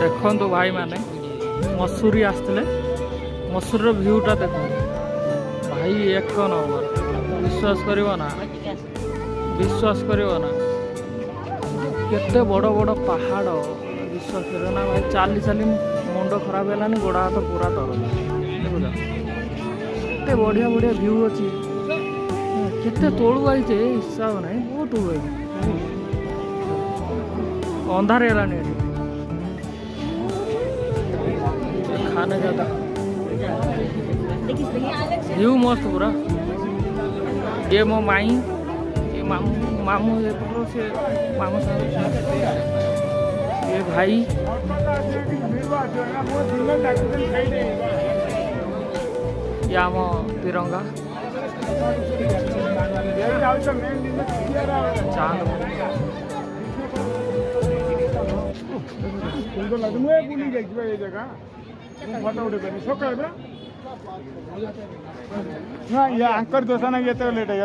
देखो भाई माने मसूरी आसते मसूर भ्यूटा देख भाई एक नंबर विश्वास करियो ना केते बड़ बड़ पहाड़ विश्वास करियो ना भाई चाली चाली मुंड खराब है गोड़ हाथ पूरा दरज देखुच केते बढ़िया बढ़िया भ्यू अच्छी केते तोलू आई हिसाब ना बहुत हुए अंधार है खाने जाता व्यू मस्त पूरा ये मो माई ये मामू ये पकड़ो से मामू ये भाई ये आम तिरंगा चांद फोटो उठे सकाळ या अंकर दोस्ताना येतो लेट आहे